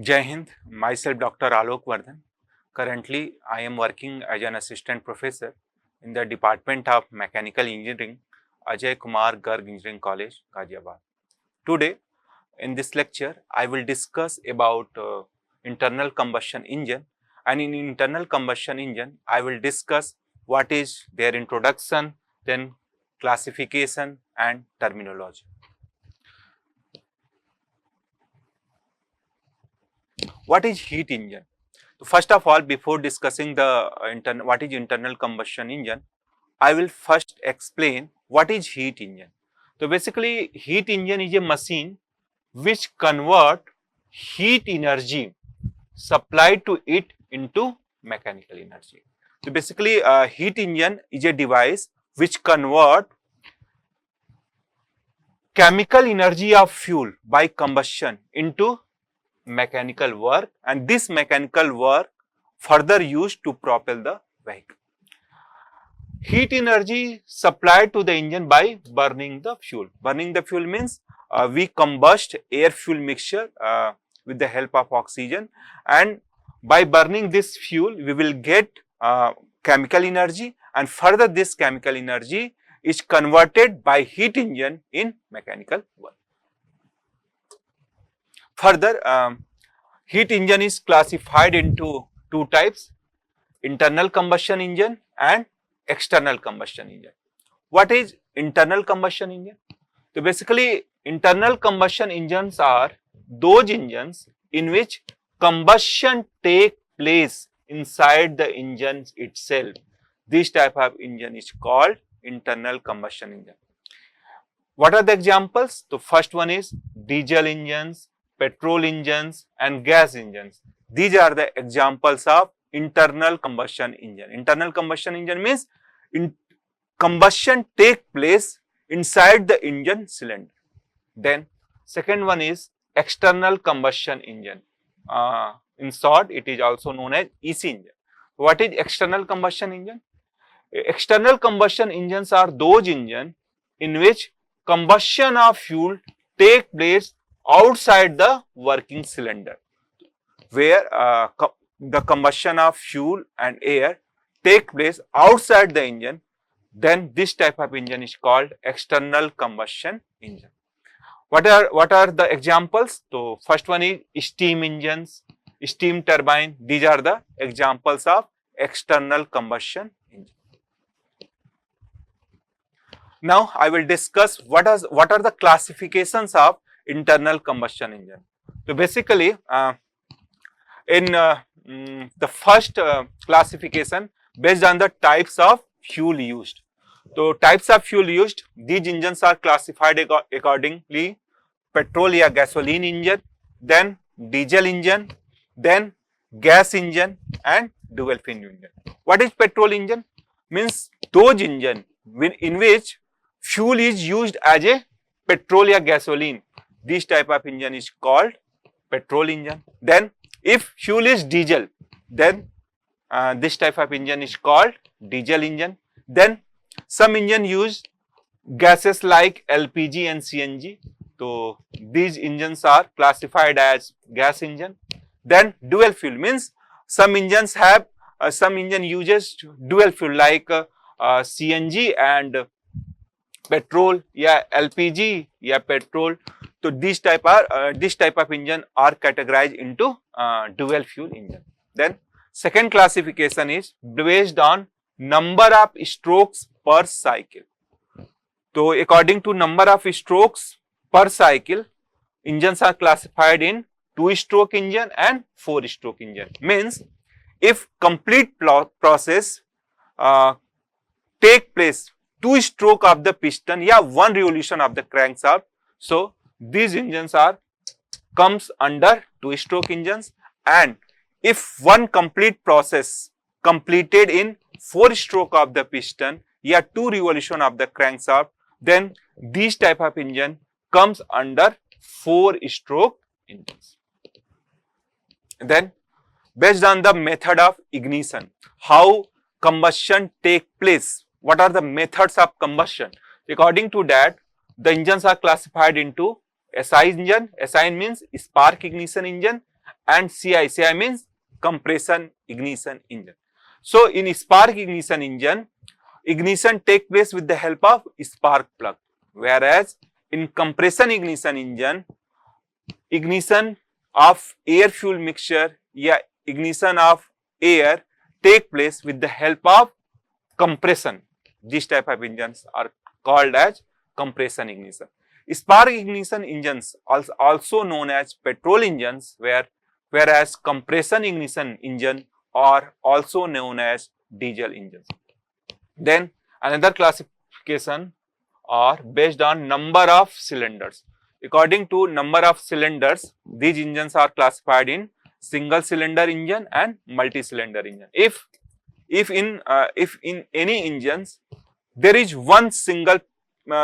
Jai Hind, myself Dr. Alok Vardhan. Currently, I am working as an assistant professor in the Department of Mechanical Engineering, Ajay Kumar Garg Engineering College, Ghaziabad. Today, in this lecture, I will discuss about internal combustion engine, and in internal combustion engine, I will discuss what is their introduction, then classification and terminology. What is heat engine? So first of all, before discussing the what is internal combustion engine, I will first explain what is heat engine. So basically, heat engine is a machine which convert heat energy supplied to it into mechanical energy. So basically, heat engine is a device which convert chemical energy of fuel by combustion into mechanical work, and this mechanical work further used to propel the vehicle. Heat energy supplied to the engine by burning the fuel. Burning the fuel means we combust air fuel mixture with the help of oxygen, and by burning this fuel we will get chemical energy, and further this chemical energy is converted by heat engine in mechanical work. Further, heat engine is classified into two types: internal combustion engine and external combustion engine. What is internal combustion engine? So basically, internal combustion engines are those engines in which combustion take place inside the engine itself. This type of engine is called internal combustion engine. What are the examples? The first one is diesel engines, petrol engines and gas engines. These are the examples of internal combustion engine. Internal combustion engine means combustion take place inside the engine cylinder. Then second one is external combustion engine. In short, it is also known as EC engine. What is external combustion engine? External combustion engines are those engines in which combustion of fuel take place outside the working cylinder, where the combustion of fuel and air take place outside the engine. Then this type of engine is called external combustion engine. What are the examples? So first one is steam engines, steam turbine. These are the examples of external combustion engine. Now I will discuss what are the classifications of internal combustion engine. So basically, in the first classification based on the types of fuel used. So types of fuel used, these engines are classified accordingly: petrol or gasoline engine, then diesel engine, then gas engine and dual fuel engine. What is petrol engine? Means those engine in which fuel is used as a petrol or gasoline. This type of engine is called petrol engine. Then if fuel is diesel, then this type of engine is called diesel engine. Then some engine use gases like LPG and CNG. So these engines are classified as gas engine. Then dual fuel means some engines have some engine uses dual fuel like CNG and petrol, LPG, petrol. So this type of engine are categorized into dual fuel engine. Then second classification is based on number of strokes per cycle. So according to number of strokes per cycle, engines are classified in 2-stroke engine and 4-stroke engine. Means if complete process take place 2-stroke of the piston, 1 revolution of the crankshaft, so these engines comes under 2-stroke engines. And if one complete process completed in 4-stroke of the piston, 2 revolution of the crankshaft, then this type of engine comes under 4-stroke engines. Then based on the method of ignition, how combustion take place, what are the methods of combustion? According to that, the engines are classified into SI engine. SI means spark ignition engine, and CI means compression ignition engine. So in spark ignition engine, ignition take place with the help of spark plug, whereas in compression ignition engine, ignition of air fuel mixture, yeah, ignition of air take place with the help of compression. These type of engines are called as compression ignition. Spark ignition engines also known as petrol engines, whereas compression ignition engine are also known as diesel engines. Then another classification are based on number of cylinders. According to number of cylinders, these engines are classified in single cylinder engine and multi-cylinder engine. If in any engines there is one single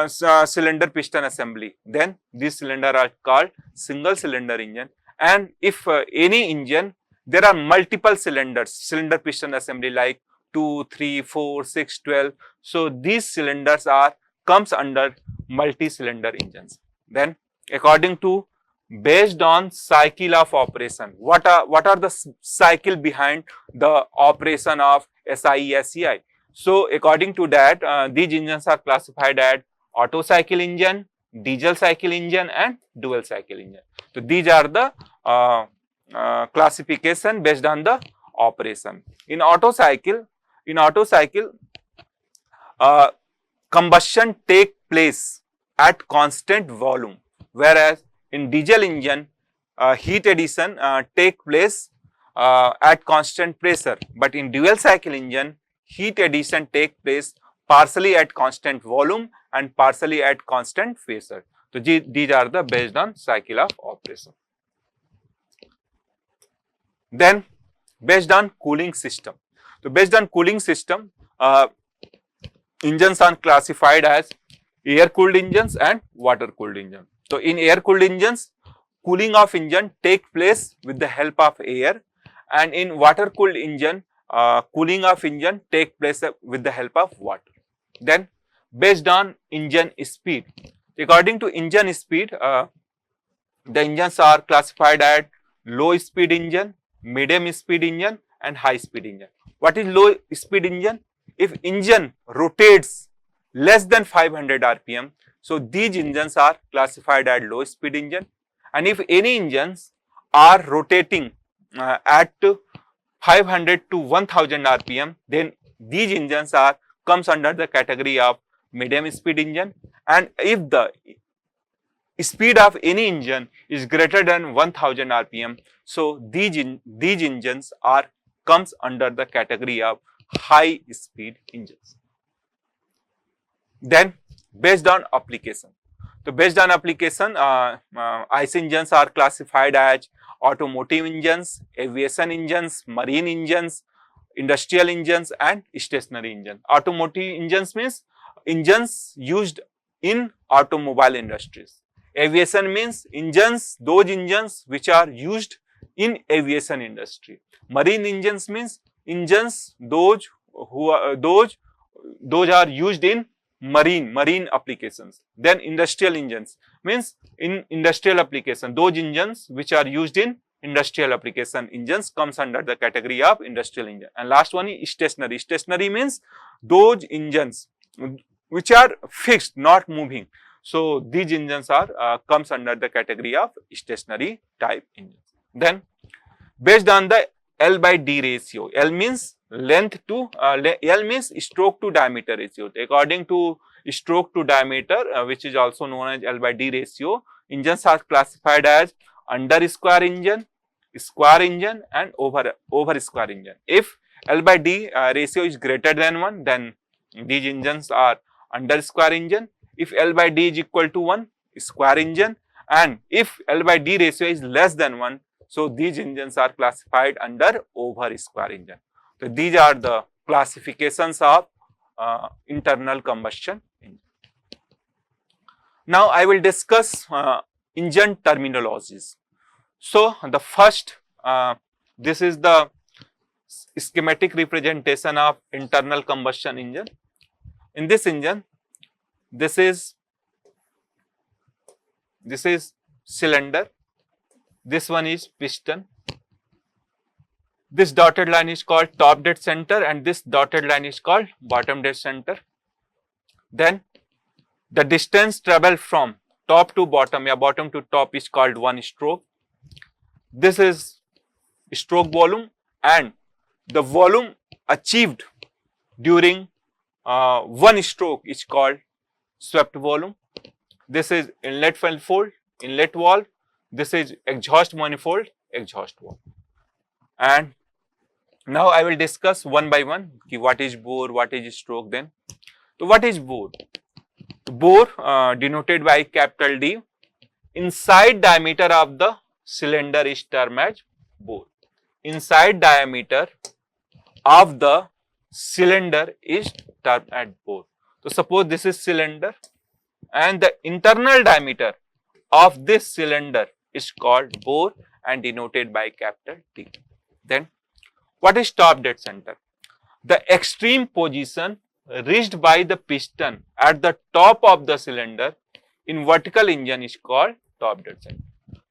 cylinder piston assembly, then these cylinders are called single cylinder engine. And if any engine there are multiple cylinders, cylinder piston assembly like 2, 3, 4, 6, 12. So these cylinders are comes under multi-cylinder engines. Then according to based on cycle of operation, what are the cycle behind the operation of SIE, SEI? So according to that, these engines are classified as Otto cycle engine, diesel cycle engine and dual cycle engine. So these are the classification based on the operation. In Otto cycle, combustion take place at constant volume, whereas in diesel engine, heat addition take place at constant pressure. But in dual cycle engine, heat addition take place partially at constant volume and partially at constant pressure. So these are the based on cycle of operation. Then based on cooling system. So based on cooling system, engines are classified as air cooled engines and water cooled engines. So in air cooled engines, cooling of engine take place with the help of air, and in water cooled engine, cooling of engine take place with the help of water. Then based on engine speed, according to engine speed, the engines are classified as low speed engine, medium speed engine and high speed engine. What is low speed engine? If engine rotates less than 500 RPM, so these engines are classified as low speed engine. And if any engines are rotating at 500 to 1000 RPM, then these engines are comes under the category of medium speed engine. And if the speed of any engine is greater than 1000 RPM, so these engines are comes under the category of high speed engines. Then based on application. So based on application, ICE engines are classified as automotive engines, aviation engines, marine engines, industrial engines and stationary engines. Automotive engines means engines used in automobile industries. Aviation means engines, those engines which are used in aviation industry. Marine engines means engines those are used in marine applications. Then industrial engines means in industrial application, those engines which are used in industrial application engines comes under the category of industrial engine. And last one is stationary. Stationary means those engines which are fixed, not moving. So these engines are comes under the category of stationary type engines. Then based on the L by D ratio, L means length to L means stroke to diameter ratio. According to stroke to diameter, which is also known as L by D ratio, engines are classified as under square engine and over square engine. If L by D ratio is greater than 1, then these engines are under square engine. If L by D is equal to 1, square engine, and if L by D ratio is less than 1, so these engines are classified under over square engine. So these are the classifications of internal combustion engine. Now I will discuss engine terminologies. So the first, this is the schematic representation of internal combustion engine. In this engine, this is cylinder, this one is piston, This dotted line is called top dead center and this dotted line is called bottom dead center. Then the distance traveled from top to bottom or bottom to top is called one stroke. This is stroke volume and the volume achieved during one stroke is called swept volume. This is inlet manifold, inlet valve. This is exhaust manifold, exhaust valve. And now I will discuss one by one what is bore, what is stroke then. So what is bore? Bore denoted by capital D. Inside diameter of the cylinder is termed as bore. Inside diameter of the cylinder is termed as bore. So suppose this is cylinder and the internal diameter of this cylinder is called bore and denoted by capital T. Then what is top dead center? The extreme position reached by the piston at the top of the cylinder in vertical engine is called top dead center.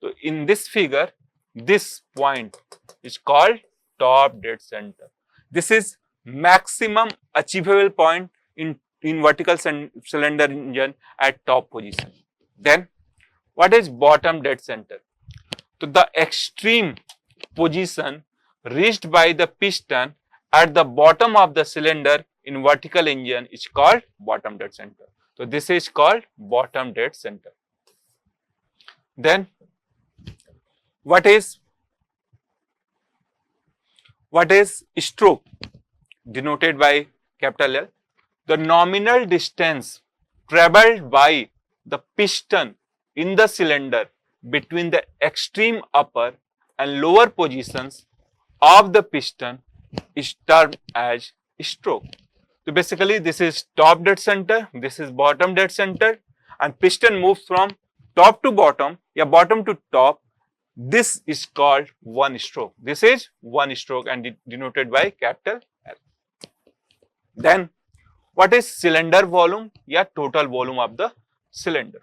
So in this figure, this point is called top dead center. This is maximum achievable point in vertical cylinder engine at top position. Then what is bottom dead center? So the extreme position reached by the piston at the bottom of the cylinder in vertical engine is called bottom dead center. So this is called bottom dead center. Then what is stroke? Denoted by capital L. The nominal distance traveled by the piston in the cylinder between the extreme upper and lower positions of the piston is termed as stroke. So basically this is top dead center, this is bottom dead center and piston moves from top to bottom or bottom to top. This is called one stroke. This is one stroke and denoted by capital L. Then what is cylinder volume or total volume of the cylinder?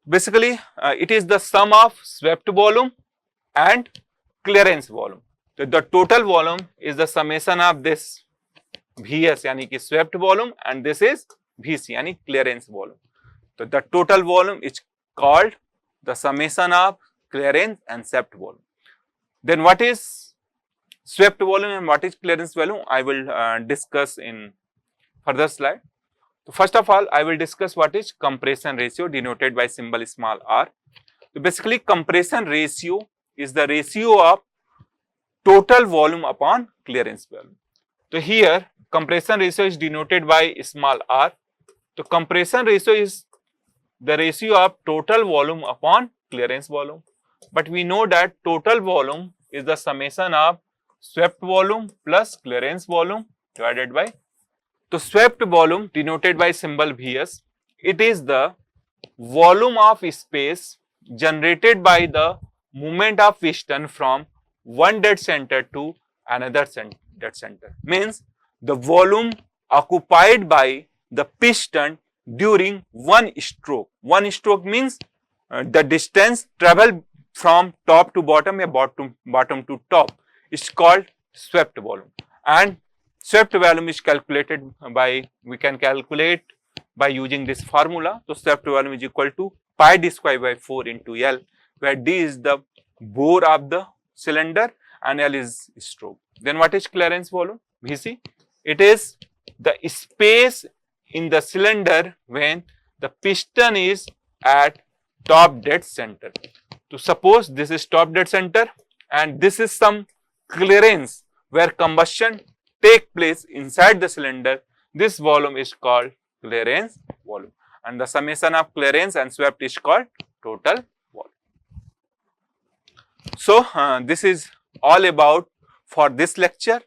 Basically it is the sum of swept volume and clearance volume. So the total volume is the summation of this Vs yani ki swept volume and this is Vc yani clearance volume. So the total volume is called the summation of clearance and swept volume. Then what is swept volume and what is clearance volume? I will discuss in further slide. So first of all, I will discuss what is compression ratio denoted by symbol small r. So basically compression ratio is the ratio of total volume upon clearance volume. So here compression ratio is denoted by small r. So compression ratio is the ratio of total volume upon clearance volume. But we know that total volume is the summation of swept volume plus clearance volume divided by. So swept volume denoted by symbol Vs, it is the volume of space generated by the movement of piston from one dead center to another dead center. Means the volume occupied by the piston during one stroke. One stroke means the distance traveled from top to bottom or bottom to top is called swept volume. And swept volume is calculated by, we can calculate by using this formula. So swept volume is equal to pi d square by 4 into L, where D is the bore of the cylinder and L is stroke. Then what is clearance volume? Vc. It is the space in the cylinder when the piston is at top dead center. So suppose this is top dead center and this is some clearance where combustion take place inside the cylinder. This volume is called clearance volume and the summation of clearance and swept is called total volume. So this is all about for this lecture.